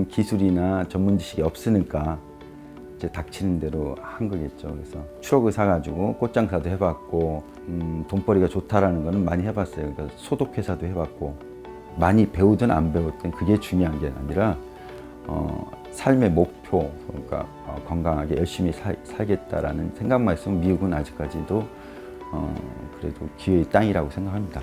그런 기술이나 전문 지식이 없으니까 이제 닥치는 대로 한 거겠죠. 그래서 추억을 사가지고 꽃장사도 해봤고, 돈벌이가 좋다라는 거는 많이 해봤어요. 그러니까 소독회사도 해봤고, 많이 배우든 안 배우든 그게 중요한 게 아니라 삶의 목표, 그러니까 건강하게 열심히 살겠다라는 생각만 있으면 미국은 아직까지도 그래도 기회의 땅이라고 생각합니다.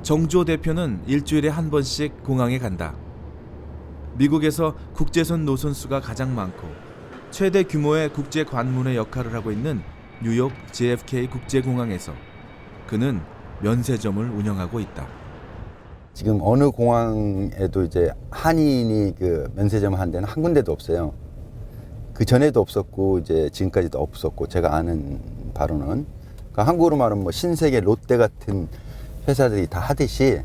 정주호 대표는 일주일에 한 번씩 공항에 간다. 미국에서 국제선 노선수가 가장 많고 최대 규모의 국제 관문의 역할을 하고 있는 뉴욕 JFK 국제공항에서 그는 면세점을 운영하고 있다. 지금 어느 공항에도 이제 한인이 그 면세점을 하는 데는 한 군데도 없어요. 그 전에도 없었고 이제 지금까지도 없었고 제가 아는 바로는 그러니까 한국으로 말하면 뭐 신세계, 롯데 같은 회사들이 다 하듯이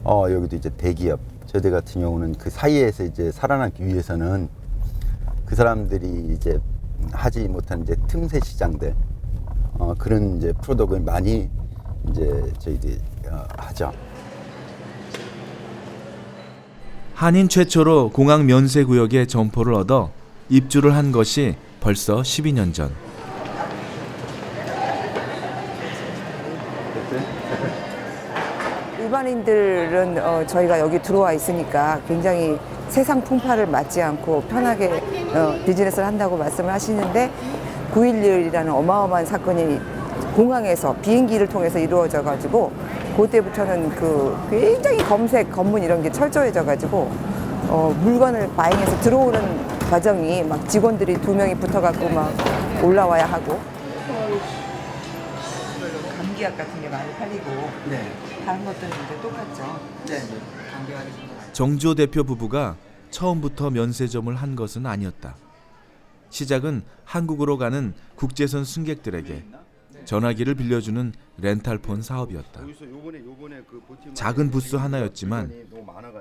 여기도 이제 대기업 저희들 같은 경우는 그 사이에서 이제 살아남기 위해서는 그 사람들이 이제 하지 못한 이제 틈새 시장들 그런 이제 프로덕트를 많이 이제 저희들이 하죠. 한인 최초로 공항 면세 구역에 점포를 얻어 입주를 한 것이 벌써 12년 전. 일반인들은 저희가 여기 들어와 있으니까 굉장히 세상 풍파를 맞지 않고 편하게 비즈니스를 한다고 말씀을 하시는데 9.11이라는 어마어마한 사건이 공항에서 비행기를 통해서 이루어져 가지고 그때부터는 그 굉장히 검색, 검문 이런 게 철저해져 가지고 물건을 바잉해서 들어오는 과정이 막 직원들이 2명이 붙어 갖고 막 올라와야 하고 감기약 같은 게 많이 팔리고 네. 다른 것들은 이제 똑같죠. 네. 감기약이 정주호 대표 부부가 처음부터 면세점을 한 것은 아니었다. 시작은 한국으로 가는 국제선 승객들에게 전화기를 빌려주는 렌탈폰 사업이었다. 작은 부스 하나였지만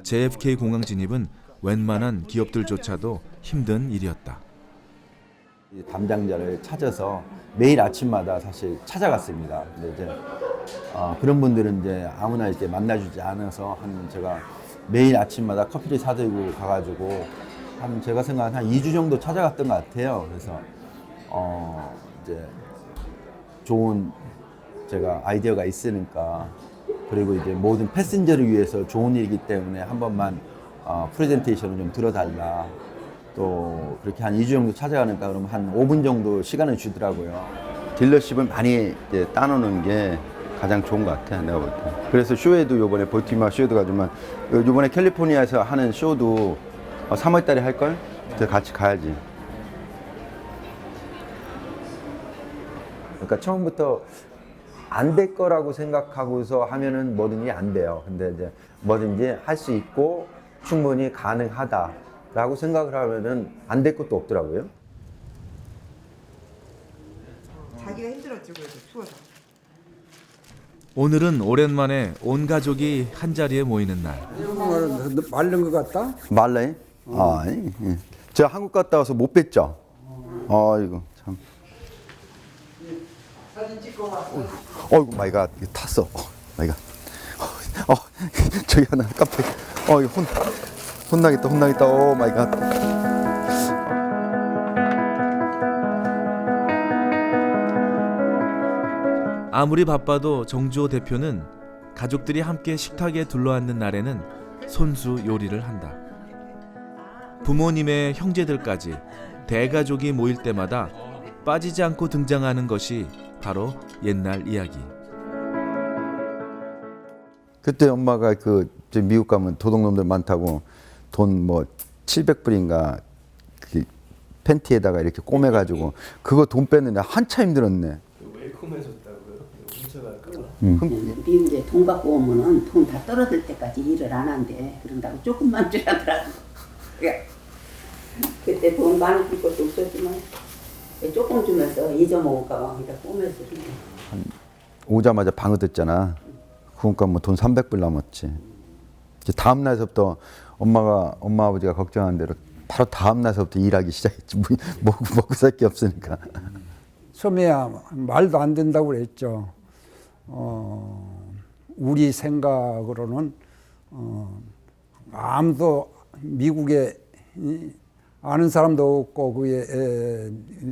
JFK 공항 진입은 웬만한 기업들조차도 힘든 일이었다. 담당자를 찾아서 매일 아침마다 사실 찾아갔습니다. 근데 이제 그런 분들은 이제 아무나 이렇게 만나주지 않아서 제가 매일 아침마다 커피를 사들고 가가지고 제가 생각한 한 2주 정도 찾아갔던 것 같아요. 그래서 이제 좋은 제가 아이디어가 있으니까 그리고 이제 모든 패신저를 위해서 좋은 일이기 때문에 한 번만 프레젠테이션을 좀 들어달라. 또 그렇게 한 2주 정도 찾아가니까 그러면 한 5분 정도 시간을 주더라고요. 딜러십을 많이 이제 따놓는 게 가장 좋은 것 같아요, 내가 볼 때. 그래서 쇼에도 요번에 볼티모어 쇼도 가지만 요번에 캘리포니아에서 하는 쇼도 3월 달에 할걸? 그래서 같이 가야지. 그러니까 처음부터 안 될 거라고 생각하고서 하면은 뭐든지 안 돼요. 근데 이제 뭐든지 할 수 있고 충분히 가능하다라고 생각을 하면은 안 될 것도 없더라고요. 자기가 힘들었지 그래도 추워서. 오늘은 오랜만에 온 가족이 한자리에 모이는 날. 마른 것 같다? 말라요? 아니. 예. 제가 한국 갔다 와서 못 뵀죠? 이거 참. 사진 찍고 와. 어이구 마이 갓. 이거 탔어. 마이 갓. 저기 하나 깜빡. 이거 혼나겠다. 오 마이 갓. 아무리 바빠도 정주호 대표는 가족들이 함께 식탁에 둘러앉는 날에는 손수 요리를 한다. 부모님의 형제들까지 대가족이 모일 때마다 빠지지 않고 등장하는 것이 바로 옛날 이야기. 그때 엄마가 저 미국 가면 도둑놈들 많다고 돈 뭐 700불인가 그 팬티에다가 이렇게 꼬매가지고 그거 돈 뺐는데 한참 힘들었네. 왜 꼬매줬다고요? 훔쳐갈까? 미국에 돈 갖고 오면은 돈 다 떨어질 때까지 일을 안 한대. 그런다고 조금만 주라더라고. 그때 돈 많이 줄 것도 없었지만 조금 주면서 잊어먹을까 봐 그냥 꾸며서 오자마자 방어 듣잖아. 그러니까 뭐 돈 300불 남았지. 이제 다음 날서부터 엄마 아버지가 걱정한 대로 바로 다음 날서부터 일하기 시작했지. 먹고 살 게 없으니까. 처음에야 말도 안 된다고 그랬죠. 우리 생각으로는 아무도 미국에 아는 사람도 없고 그게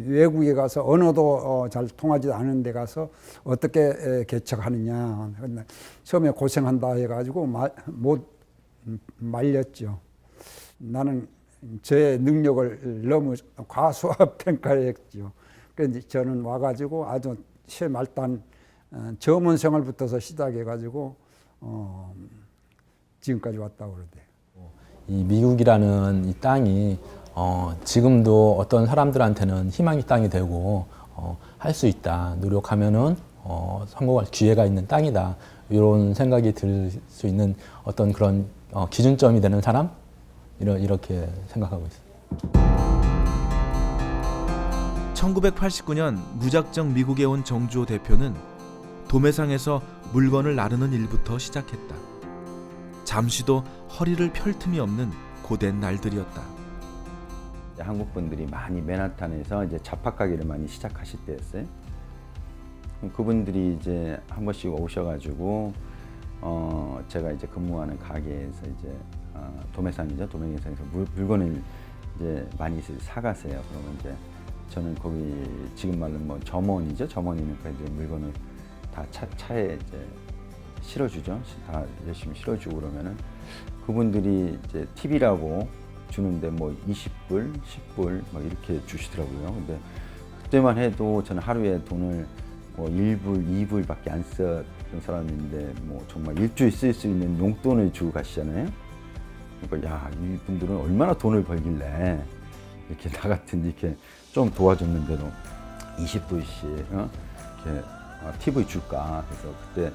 외국에 가서 언어도 잘 통하지 않은 데 가서 어떻게 개척하느냐. 처음에 고생한다 해가지고 못 말렸죠. 나는 제 능력을 너무 과소평가했죠. 그래서 저는 와가지고 아주 최말단 점원 생활부터서 시작해가지고 지금까지 왔다고 그러대요. 이 미국이라는 이 땅이 지금도 어떤 사람들한테는 희망의 땅이 되고 할 수 있다. 노력하면은 성공할 기회가 있는 땅이다. 이런 생각이 들 수 있는 어떤 그런 기준점이 되는 사람 이렇게 생각하고 있습니다. 1989년 무작정 미국에 온 정주호 대표는 도매상에서 물건을 나르는 일부터 시작했다. 잠시도 허리를 펼 틈이 없는 고된 날들이었다. 한국 분들이 많이 맨하탄에서 이제 잡화 가게를 많이 시작하실 때였어요. 그분들이 이제 한 번씩 오셔가지고 제가 이제 근무하는 가게에서 이제 도매상이죠. 도매상에서 물건을 이제 많이 사가세요. 그러면 이제 저는 거기 지금 말로 뭐 점원이죠. 점원이니까 이제 물건을 다 차에 이제 실어주죠. 다 열심히 실어주고 그러면은 그분들이 이제 팁이라고 주는데 뭐 20불, 10불 뭐 이렇게 주시더라고요. 근데 그때만 해도 저는 하루에 돈을 뭐 1불, 2불밖에 안 썼던 사람인데 뭐 정말 일주일 쓸 수 있는 용돈을 주고 가시잖아요. 그러니까 야, 이분들은 얼마나 돈을 벌길래 이렇게 나 같은 이렇게 좀 도와줬는데도 20불씩 이렇게 팁을 줄까. 그래서 그때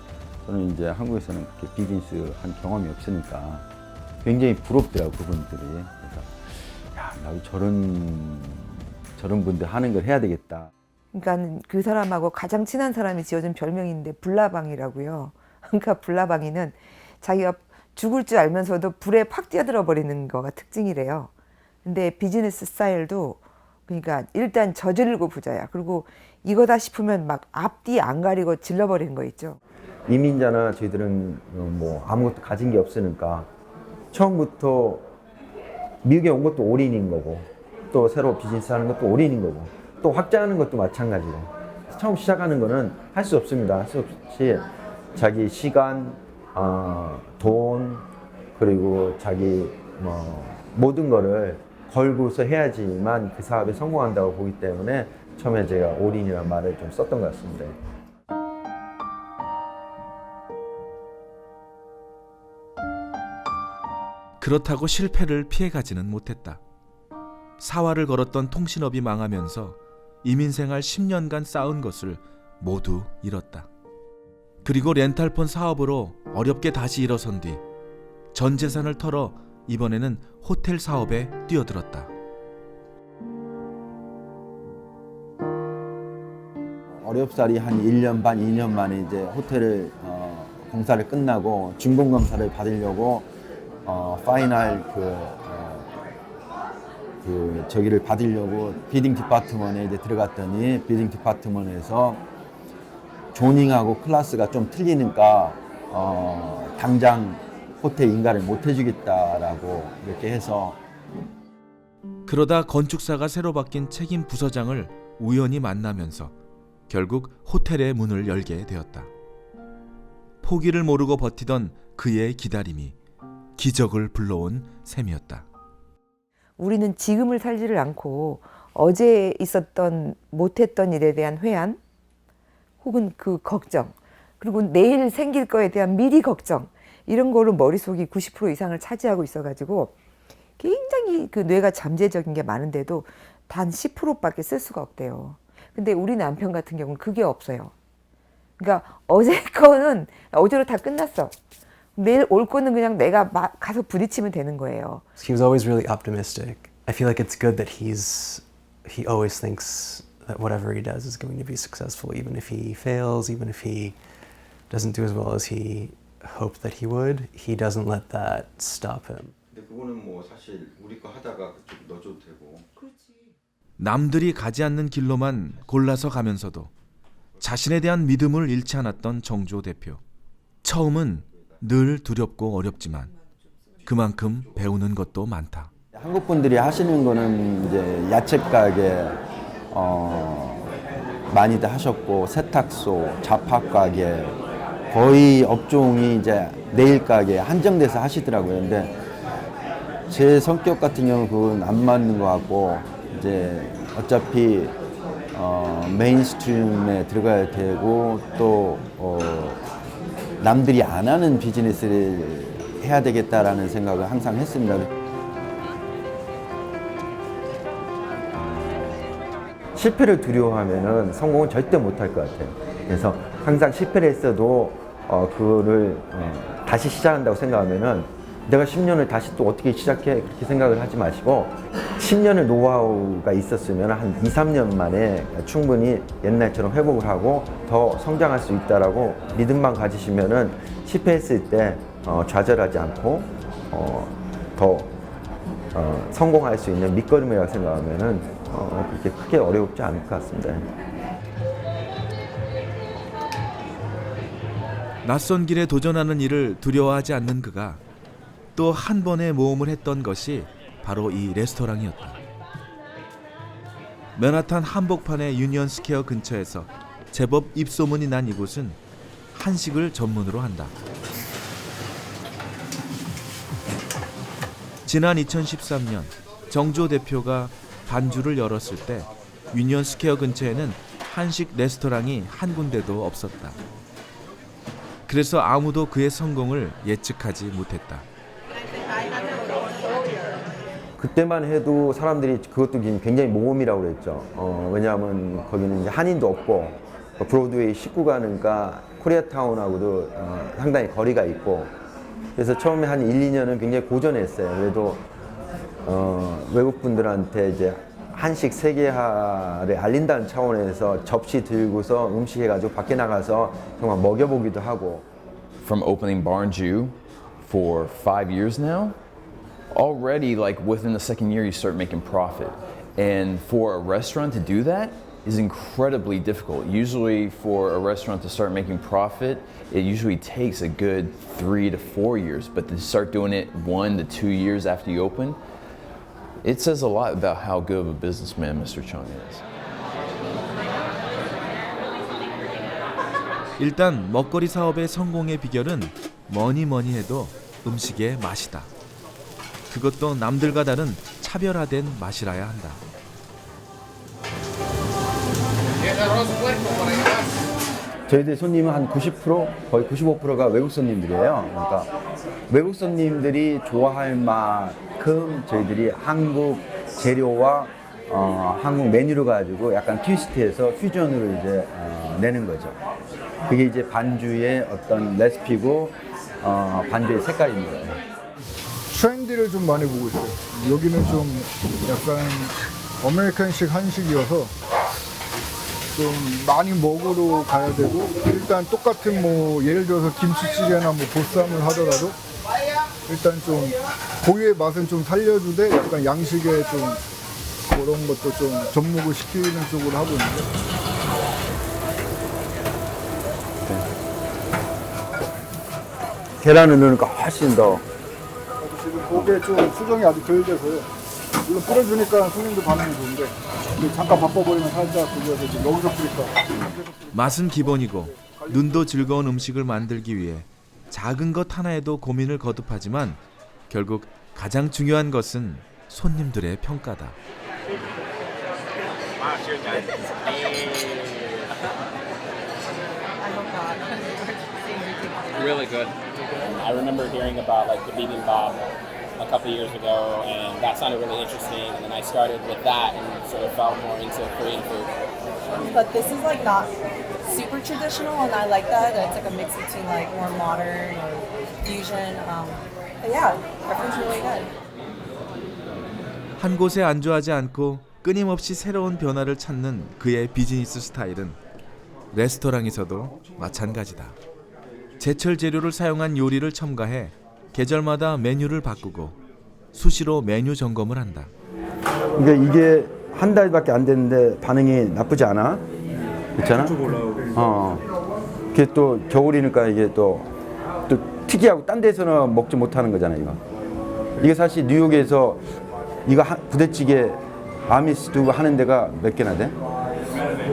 저는 이제 한국에서는 그렇게 비즈니스 한 경험이 없으니까 굉장히 부럽더라고 그분들이. 그래서 야, 나도 저런 분들 하는 걸 해야 되겠다. 그러니까 그 사람하고 가장 친한 사람이 지어준 별명인데 불나방이라고요. 그러니까 불나방이는 자기가 죽을 줄 알면서도 불에 팍 뛰어들어 버리는 거가 특징이래요. 근데 비즈니스 스타일도 그러니까 일단 저질르고 부자야. 그리고 이거다 싶으면 막 앞뒤 안 가리고 질러버리는 거 있죠. 이민자나 저희들은 뭐 아무것도 가진 게 없으니까 처음부터 미국에 온 것도 올인인 거고 또 새로 비즈니스 하는 것도 올인인 거고 또 확장하는 것도 마찬가지고 처음 시작하는 거는 할 수 없습니다. 할 수 없이 자기 시간, 돈 그리고 자기 뭐 모든 거를 걸고서 해야지만 그 사업에 성공한다고 보기 때문에 처음에 제가 올인이라는 말을 좀 썼던 것 같습니다. 그렇다고 실패를 피해가지는 못했다. 사활을 걸었던 통신업이 망하면서 이민생활 10년간 쌓은 것을 모두 잃었다. 그리고 렌탈폰 사업으로 어렵게 다시 일어선 뒤 전 재산을 털어 이번에는 호텔 사업에 뛰어들었다. 어렵사리 한 1년 반, 2년 만에 이제 호텔을 공사를 끝나고 준공 검사를 받으려고 파이널 저기를 받으려고 비딩 디파트먼에 이제 들어갔더니 비딩 디파트먼에서 조닝하고 클래스가 좀 틀리니까 당장 호텔 인가를 못 해주겠다라고 이렇게 해서 그러다 건축사가 새로 바뀐 책임 부서장을 우연히 만나면서 결국 호텔의 문을 열게 되었다. 포기를 모르고 버티던 그의 기다림이 기적을 불러온 셈이었다. 우리는 지금을 살지를 않고 어제 있었던 못했던 일에 대한 회한 혹은 그 걱정 그리고 내일 생길 거에 대한 미리 걱정 이런 거로 머릿속이 90% 이상을 차지하고 있어가지고 굉장히 그 뇌가 잠재적인 게 많은데도 단 10%밖에 쓸 수가 없대요. 근데 우리 남편 같은 경우는 그게 없어요. 그러니까 어제 거는 어제로 다 끝났어. 내일 올 거는 그냥 내가 가서 부딪히면 되는 거예요. He was always really optimistic. I feel like it's good that he always thinks that whatever he does is going to be successful, even if he fails, even if he doesn't do as well as he hoped that he would. He doesn't let that stop him. 근데 그거는 뭐 사실 우리 거 하다가 그쪽 넣어줘도 되고. 남들이 가지 않는 길로만 골라서 가면서도 자신에 대한 믿음을 잃지 않았던 정주호 대표. 처음은 늘 두렵고 어렵지만 그만큼 배우는 것도 많다. 한국 분들이 하시는 거는 이제 야채 가게 많이들 하셨고 세탁소, 잡화 가게 거의 업종이 이제 네일 가게 한정돼서 하시더라고요. 근데 제 성격 같은 경우는 그건 안 맞는 것 같고 이제 어차피 메인스트림에 들어가야 되고 또 남들이 안 하는 비즈니스를 해야 되겠다라는 생각을 항상 했습니다. 실패를 두려워하면은 성공은 절대 못할 것 같아요. 그래서 항상 실패를 했어도 그거를 다시 시작한다고 생각하면은 내가 10년을 다시 또 어떻게 시작해 그렇게 생각을 하지 마시고 10년의 노하우가 있었으면 한 2, 3년 만에 충분히 옛날처럼 회복을 하고 더 성장할 수 있다라고 믿음만 가지시면은 실패했을 때 좌절하지 않고 더 성공할 수 있는 밑거름이라고 생각하면은 그렇게 크게 어렵지 않을 것 같습니다. 낯선 길에 도전하는 일을 두려워하지 않는 그가 또 한 번의 모험을 했던 것이 바로 이 레스토랑이었다. 맨하탄 한복판의 유니언 스퀘어 근처에서 제법 입소문이 난 이곳은 한식을 전문으로 한다. 지난 2013년 정주호 대표가 반주를 열었을 때 유니언 스퀘어 근처에는 한식 레스토랑이 한 군데도 없었다. 그래서 아무도 그의 성공을 예측하지 못했다. 그때만 해도 사람들이 그것도 굉장히 모험이라고 그랬죠. 왜냐하면 거기는 이제 한인도 없고 브로드웨이 19가니까 코리아타운하고도 상당히 거리가 있고 그래서 처음에 한 1, 2년은 굉장히 고전했어요. 그래도 외국 분들한테 이제 한식 세계화를 알린다는 차원에서 접시 들고서 음식 해가지고 밖에 나가서 정말 먹여보기도 하고. From opening Barnju for 5 years now, already like within the second year you start making profit. And for a restaurant to do that is incredibly difficult. Usually for a restaurant to start making profit, it usually takes a good 3 to 4 years, but to start doing it 1 to 2 years after you open, it says a lot about how good of a businessman Mr. Chung is. 일단 먹거리 사업의 성공의 비결은 뭐니 해도 음식의 맛이다. 그것도 남들과 다른 차별화된 맛이라야 한다. 저희들 손님은 한 90%, 거의 95%가 외국 손님들이에요. 그러니까 외국 손님들이 좋아할 만큼 저희들이 한국 재료와 한국 메뉴를 가지고 약간 트위스트해서 퓨전으로 이제 내는 거죠. 그게 이제 반주의 어떤 레시피고 반주의 색깔입니다. 트렌드를 좀 많이 보고 있어요. 여기는 좀 약간 아메리칸식 한식이어서 좀 많이 먹으러 가야 되고 일단 똑같은 뭐 예를 들어서 김치찌개나 뭐 보쌈을 하더라도 일단 좀 고유의 맛은 좀 살려주되 약간 양식에 좀 그런 것도 좀 접목을 시키는 쪽으로 하고 있는데 계란을 넣으니까 훨씬 더 지금 고기에 좀 수정이 아직 덜 돼서요. 물론 뿌려주니까 손님도 반응이 좋은데 잠깐 바꿔버리면 살짝 그려서 이제 여기서 뿌릴까. 맛은 기본이고 눈도 즐거운 음식을 만들기 위해 작은 것 하나에도 고민을 거듭하지만 결국 가장 중요한 것은 손님들의 평가다. Really good. I remember hearing about like the bibimbap a couple years ago, and that sounded really interesting. And then I started with that and sort of fell more into Korean food. But this is like not super traditional, and I like that. It's like a mix between like more modern or fusion. But yeah, everything's really good. 한 곳에 안주하지 않고 끊임없이 새로운 변화를 찾는 그의 비즈니스 스타일은 레스토랑에서도 마찬가지다. 제철 재료를 사용한 요리를 첨가해 계절마다 메뉴를 바꾸고 수시로 메뉴 점검을 한다. 그러니까 이게 한 달밖에 안 됐는데 반응이 나쁘지 않아. 그렇잖아. 그게 또 겨울이니까 이게 또 특이하고 딴 데서는 먹지 못하는 거잖아 이거. 이게 사실 뉴욕에서 이거 부대찌개 아미스도 하는 데가 몇 개나 돼?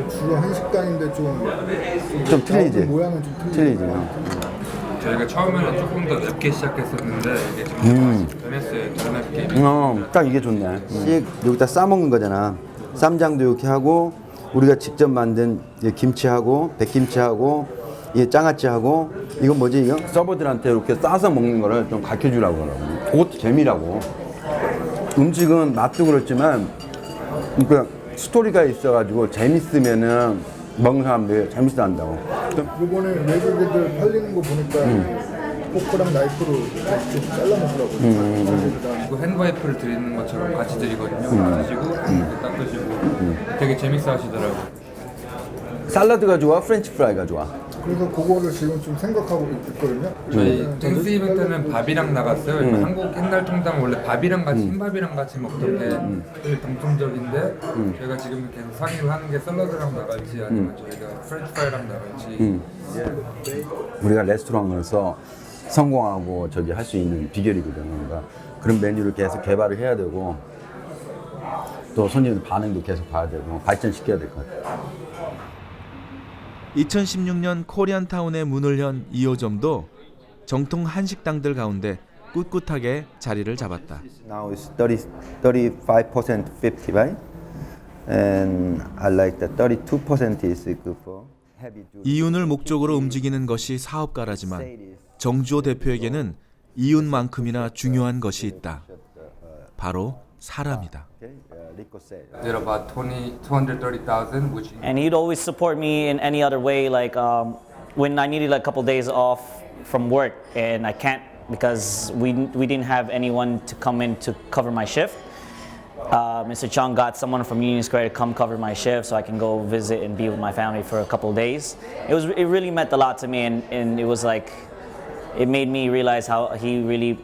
주로 한식당인데 좀 틀리지. 모양은 좀 틀리지. 저희가 처음에는 조금 더 맵게 시작했었는데 이게 좀 변했어요. 덜 맵게. 딱 이게 좋네. 여기다 싸 먹는 거잖아. 쌈장도 이렇게 하고 우리가 직접 만든 김치하고 백김치하고 이 장아찌하고 이건 뭐지 이거? 서버들한테 이렇게 싸서 먹는 거를 좀 가르쳐 주라고 그러고. 그것도 재미라고. 음식은 맛도 그렇지만 그러니까 스토리가 있어가지고 재밌으면은 먹는 사람들이 재밌어 한다고. 이번에 외국 애들 팔리는 거 보니까 포크랑 나이프로 좀 잘라 먹더라고요. 그 핸드와이프를 드리는 것처럼 같이 드리거든요. 드시고 닦으시고 되게 재밌어 하시더라고요. 샐러드가 좋아? 프렌치 프라이가 좋아? 그래서 그거를 지금 좀 생각하고 있거든요. 저희 땡스기빙 때는 밥이랑 나갔어요. 한국 옛날 통닭은 원래 밥이랑 같이 흰밥이랑 같이 먹던 게 되게 정통적인데 저희가 지금 계속 상의를 하는 게 샐러드랑 나갈지 아니면 저희가 프렌치 프라이랑 나갈지. 우리가 레스토랑에서 성공하고 저기 할 수 있는 비결이거든요. 그러니까 그런 메뉴를 계속 개발을 해야 되고 또 손님들 반응도 계속 봐야 되고 발전시켜야 될 것 같아요. 2016년 코리안타운에 문을 연 2호점도 정통 한식당들 가운데 꿋꿋하게 자리를 잡았다. Now it's 35% 50, right? And I like that 32% is good for heavy duty. 이윤을 목적으로 움직이는 것이 사업가라지만 정주호 대표에게는 이윤만큼이나 중요한 것이 있다. 바로 사람이다. Did about 230,000, which. And he'd always support me in any other way, like when I needed like a couple days off from work and I can't because we didn't have anyone to come in to cover my shift. Mr. Chung got someone from Union Square to come cover my shift so I can go visit and be with my family for a couple days. It really meant a lot to me, and it was like it made me realize how he really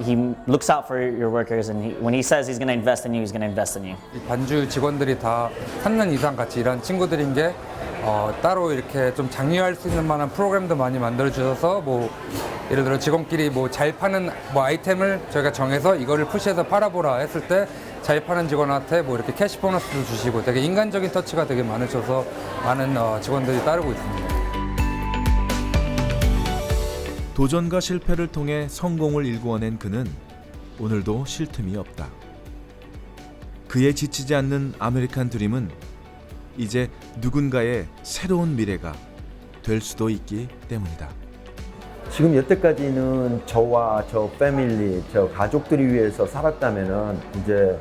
he looks out for your workers, and when he says he's going to invest in you, he's going to invest in you. 반주 직원들이 다 3년 이상 같이 일한 친구들인 게 따로 이렇게 좀 장려할 수 있는 만한 프로그램도 많이 만들어 주셔서 뭐 예를 들어 직원끼리 뭐 잘 파는 뭐 아이템을 저희가 정해서 이거를 푸시해서 팔아보라 했을 때 잘 파는 직원한테 뭐 이렇게 캐시 보너스도 주시고 되게 인간적인 터치가 되게 많으셔서 많은 직원들이 따르고 있습니다. 도전과 실패를 통해 성공을 일구어낸 그는 오늘도 쉴 틈이 없다. 그의 지치지 않는 아메리칸 드림은 이제 누군가의 새로운 미래가 될 수도 있기 때문이다. 지금 여태까지는 저와 저 패밀리, 저 가족들이 위해서 살았다면은 이제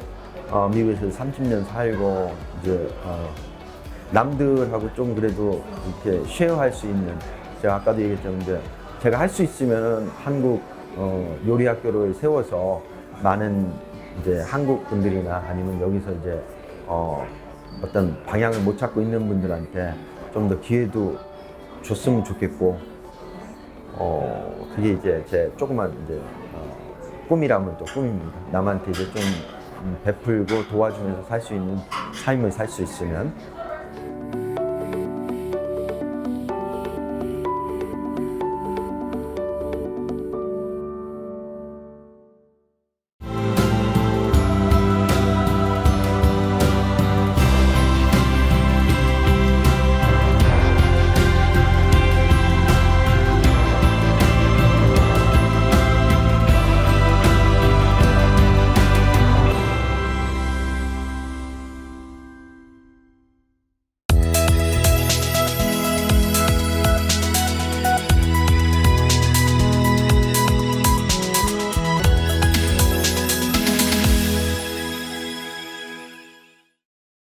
미국에서 30년 살고 이제 남들하고 좀 그래도 이렇게 쉐어할 수 있는, 제가 아까도 얘기했지만 이제 제가 할 수 있으면은 한국 요리 학교를 세워서 많은 이제 한국 분들이나 아니면 여기서 이제 어떤 방향을 못 찾고 있는 분들한테 좀 더 기회도 줬으면 좋겠고, 그게 이제 제 조그만 이제 꿈이라면 또 꿈입니다. 남한테 이제 좀 베풀고 도와주면서 살 수 있는 삶을 살 수 있으면